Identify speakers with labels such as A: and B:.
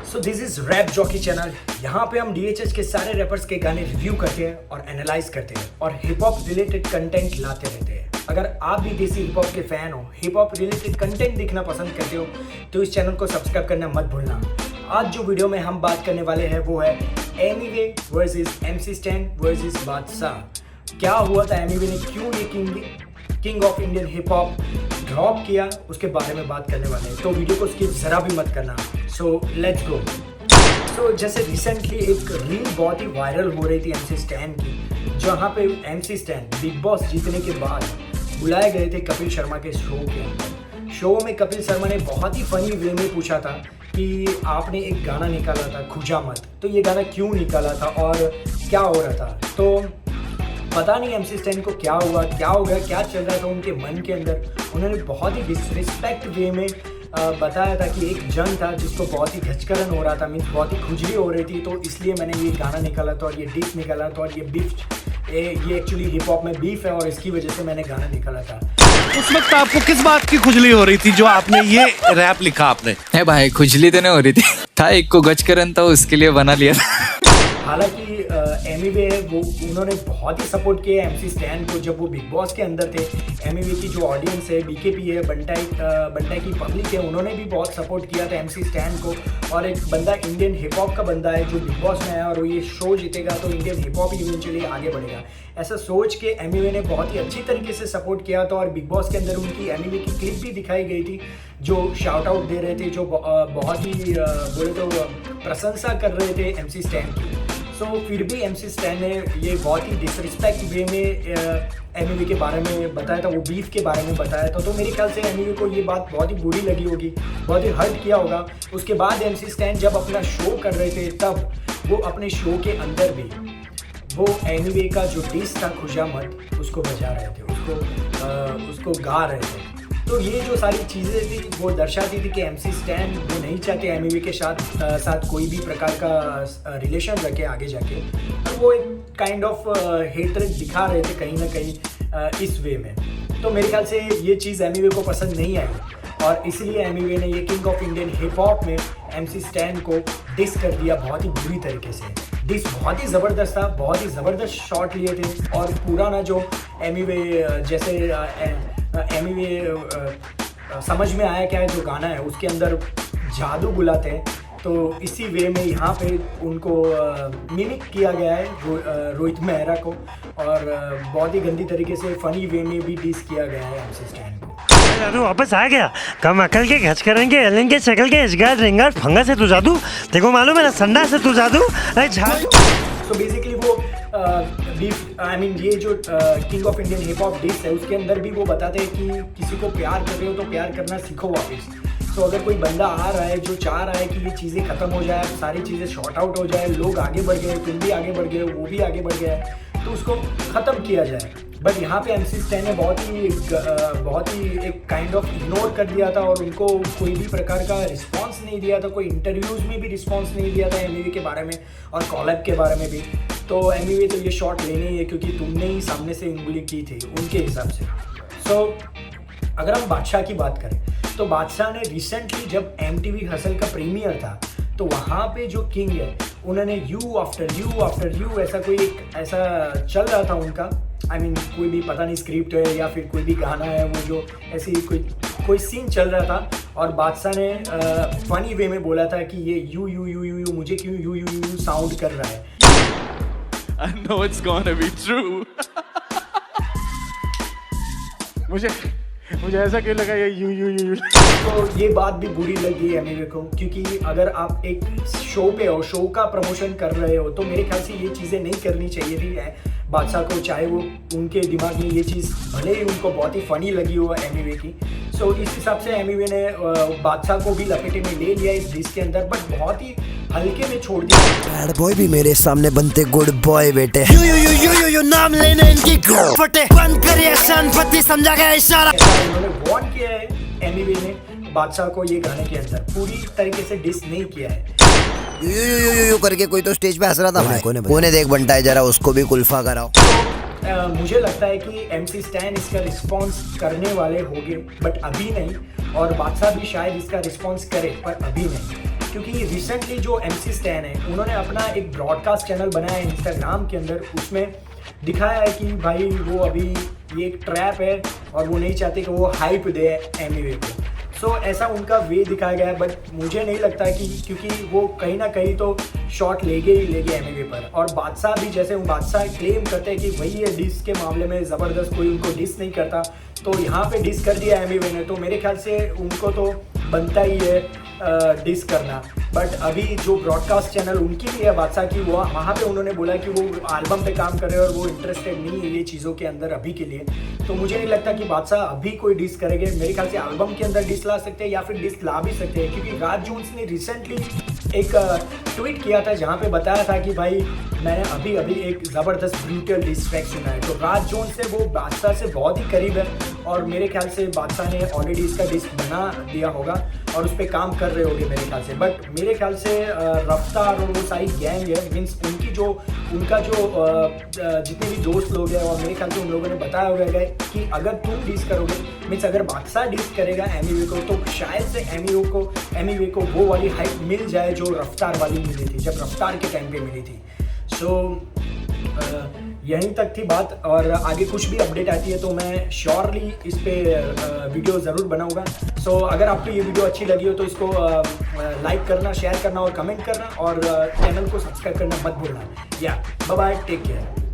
A: So this is rap jockey channel. यहाँ पे हम DHH के सारे रैपर्स के गाने रिव्यू करते हैं और एनालाइज करते हैं और हिप हॉप रिलेटेड कंटेंट लाते रहते हैं। अगर आप भी देसी हिप हॉप के फैन हो, हिप हॉप रिलेटेड कंटेंट देखना पसंद करते हो तो इस चैनल को सब्सक्राइब करना मत भूलना। आज जो वीडियो में हम बात करने वाले हैं वो है Emiway versus MC stand versus बादशाह। क्या हुआ था, एमिवे ने क्यों ये king of Indian hip hop drop किया, उसके बारे में बात करने वाले हैं। तो वीडियो को स्किप जरा भी मत करना। So let's go. तो जैसे रिसेंटली एक रील बहुत ही वायरल हो रही थी MC स्टैन की, जहाँ पे MC स्टैन बिग बॉस जीतने के बाद बुलाए गए थे कपिल शर्मा के शो के अंदर। शो में कपिल शर्मा ने बहुत ही फनी वे में पूछा था कि आपने एक गाना निकाला था खुजा मत, तो ये गाना क्यों निकाला था और क्या हो रहा था। तो पता नहीं MC स्टैन को क्या हुआ, क्या हो गया, क्या चल रहा था उनके मन के अंदर। उन्होंने बहुत ही डिसरिस्पेक्ट वे में बताया था कि एक जन था जिसको बहुत ही घचकरन हो रहा था, मीन्स बहुत ही खुजली हो रही थी, तो इसलिए मैंने ये गाना निकाला था और ये डिस निकाला था और ये बीफ ये एक्चुअली हिप हॉप में बीफ है और इसकी वजह से मैंने गाना निकाला था।
B: उस वक्त आपको किस बात की खुजली हो रही थी जो आपने ये रैप लिखा आपने?
C: है भाई, खुजली तो नहीं हो रही थी, था एक को गचकरन था, उसके लिए बना लिया था।
A: हालांकि एमिवे है वो, उन्होंने बहुत ही सपोर्ट किया MC स्टैन को जब वो बिग बॉस के अंदर थे। एमिवे की जो ऑडियंस है, BKP है, बंटाई की पब्लिक है, उन्होंने भी बहुत सपोर्ट किया था MC स्टैन को। और एक बंदा इंडियन हिप हॉप का बंदा है जो बिग बॉस में है और वो ये शो जीतेगा तो इंडियन हिप हॉप इवेंचुअली आगे बढ़ेगा, ऐसा सोच के एमिवे ने बहुत ही अच्छी तरीके से सपोर्ट किया था। और बिग बॉस के अंदर उनकी एमिवे की क्लिप भी दिखाई गई थी जो शाउट आउट दे रहे थे, जो बहुत ही बोले तो प्रशंसा कर रहे थे MC स्टैन की। सो फिर भी MC स्टैन ने ये बहुत ही डिसरिस्पेक्ट वे में एमिवे के बारे में बताया था, वो बीफ के बारे में बताया था। तो मेरे ख्याल से एमिवे को ये बात बहुत ही बुरी लगी होगी, बहुत ही हर्ट किया होगा। उसके बाद MC स्टैन जब अपना शो कर रहे थे तब वो अपने शो के अंदर भी वो एमिवे का जो डिस था खुजा मत, उसको बजा रहे थे, उसको गा रहे थे। तो ये जो सारी चीज़ें थी वो दर्शाती थी कि MC स्टैन वो नहीं चाहते एमिवे के साथ कोई भी प्रकार का रिलेशन रखे आगे जाके। और वो एक काइंड ऑफ हेटरेट दिखा रहे थे कहीं ना कहीं इस वे में। तो मेरे ख्याल से ये चीज़ एमिवे को पसंद नहीं आई और इसलिए एमिवे ने ये king of Indian hip hop में MC स्टैन को डिस कर दिया बहुत ही बुरी तरीके से। डिस बहुत ही ज़बरदस्त था, बहुत ही ज़बरदस्त शॉट लिए थे और पूरा ना जो एमिवे जैसे एमिवे समझ में आया क्या है जो गाना है उसके अंदर जादू बुलाते हैं, तो इसी वे में यहाँ पे उनको मिमिक किया गया है रोहित मेहरा को और बहुत ही गंदी तरीके से फनी वे में भी डिस किया गया है MC स्टैन को।
D: जादू वापस आ गया, कम अकल के घचकरन के एलन के शकल के इजगार रिंगार फंगस है तू जादू, देखो मालूम है ना संडा से तू जादू झाड़ू।
A: सो बेसिकली वो ये जो king of Indian hip hop diss है उसके अंदर भी वो बताते हैं कि किसी को प्यार कर रहे हो तो प्यार करना सीखो वापस। तो अगर कोई बंदा आ रहा है जो चाह रहा है कि ये चीज़ें ख़त्म हो जाए, सारी चीज़ें शॉर्ट आउट हो जाए, लोग आगे बढ़ गए, तुम भी आगे बढ़ गए, वो भी आगे बढ़ गया है, तो उसको ख़त्म किया जाए। बट यहाँ पे MC स्टैन ने बहुत ही एक काइंड ऑफ इग्नोर कर दिया था और उनको कोई भी प्रकार का रिस्पांस नहीं दिया था, कोई इंटरव्यूज़ में भी रिस्पांस नहीं दिया था एमिवे के बारे में और कॉलैब के बारे में भी। तो एमिवे तो ये शॉट लेने ही है क्योंकि तुमने ही सामने से उंगली की थी उनके हिसाब से। सो अगर हम बादशाह की बात करें तो बादशाह ने रिसेंटली जब MTV हसल का प्रीमियर था तो वहाँ पे जो किंग है उन्होंने यू आफ्टर यू ऐसा चल रहा था उनका। कोई भी पता नहीं स्क्रिप्ट है या फिर कोई भी गाना है, वो जो ऐसी कोई सीन चल रहा था और बादशाह ने फनी वे में बोला था कि ये यू मुझे क्यों यू साउंड कर रहा है।
B: I know it's gonna be true. मुझे ऐसा क्यों लगा ये यू।
A: तो ये बात भी बुरी लगी है एमिवे को, क्योंकि अगर आप एक शो पे हो, शो का प्रमोशन कर रहे हो, तो मेरे ख्याल से ये चीज़ें नहीं करनी चाहिए थी बादशाह को, चाहे वो उनके दिमाग में ये चीज़ भले ही उनको बहुत ही फनी लगी हो एमिवे की। सो इस हिसाब से एमिवे ने बादशाह को भी लपेटे में ले लिया इस डिस के अंदर, बट बहुत ही हल्के में छोड़ दिया।
E: बैड बॉय भी मेरे सामने बनते गुड बॉय बेटे। यू नाम लेने इनकी फटे बंद करिए सनपति, समझा गया इशारा।
A: उन्होंने वार्न किया है एमिवे ने बादशाह को ये गाने के अंदर, पूरी तरीके से डिस नहीं किया है।
E: यू करके कोई तो स्टेज पे हंस रहा था, कोने देख बनता है, जरा उसको भी कुल्फा कराओ।
A: मुझे लगता है कि MC स्टैन इसका रिस्पॉन्स करने वाले होंगे बट अभी नहीं, और बादशाह भी शायद इसका रिस्पॉन्स करे पर अभी नहीं। क्योंकि रिसेंटली जो MC स्टैन है उन्होंने अपना एक ब्रॉडकास्ट चैनल बनाया है इंस्टाग्राम के अंदर, उसमें दिखाया है कि भाई वो अभी ये एक ट्रैप है और वो नहीं चाहते कि वो हाइप दे एमिवे को। सो ऐसा उनका वे दिखाया गया है, बट मुझे नहीं लगता कि क्योंकि वो कहीं ना कहीं तो शॉट लेंगे ही लेंगे एमिवे पर। और बादशाह भी, जैसे बादशाह क्लेम करते हैं कि वही है डिस के मामले में ज़बरदस्त कोई उनको डिस नहीं करता, तो यहाँ पे डिस कर दिया एमिवे ने, तो मेरे ख्याल से उनको तो बनता ही है डिस करना। बट अभी जो ब्रॉडकास्ट चैनल उनकी भी है बादशाह की, वो वहाँ पे उन्होंने बोला कि वो एल्बम पे काम कर रहे हैं और वो इंटरेस्टेड नहीं है ये चीज़ों के अंदर अभी के लिए। तो मुझे नहीं लगता कि बादशाह अभी कोई डिस करेंगे। मेरे ख्याल से एल्बम के अंदर डिस ला सकते हैं या फिर डिस ला भी सकते हैं, क्योंकि राज जोन्स ने रिसेंटली एक ट्वीट किया था जहाँ पे बताया था कि भाई मैंने अभी एक ज़बरदस्त ब्रूटल डिस ट्रैक सुना है। तो राज जोन्स से वो बादशाह से बहुत ही करीब है और मेरे ख्याल से बादशाह ने ऑलरेडी इसका डिस बना दिया होगा और उस पर काम कर रहे होंगे मेरे ख्याल से। बट मेरे ख्याल से रफ्तार और वो सारी गैंग है, मीन्स उनका जो जितने भी दोस्त लोग हैं, और मेरे ख्याल से उन लोगों ने बताया होगा कि अगर तुम डिस करोगे, मीन्स अगर बादशाह डिस करेगा एमिवे को, तो शायद से एमिवे को वो वाली हाइप मिल जाए जो रफ्तार वाली मिली थी, जब रफ्तार के टाइम पे मिली थी। सो यहीं तक थी बात, और आगे कुछ भी अपडेट आती है तो मैं श्योरली इस पर वीडियो ज़रूर बनाऊंगा। सो अगर आपको ये वीडियो अच्छी लगी हो तो इसको लाइक करना, शेयर करना और कमेंट करना, और चैनल को सब्सक्राइब करना मत भूलना। या बाय बाय, टेक केयर।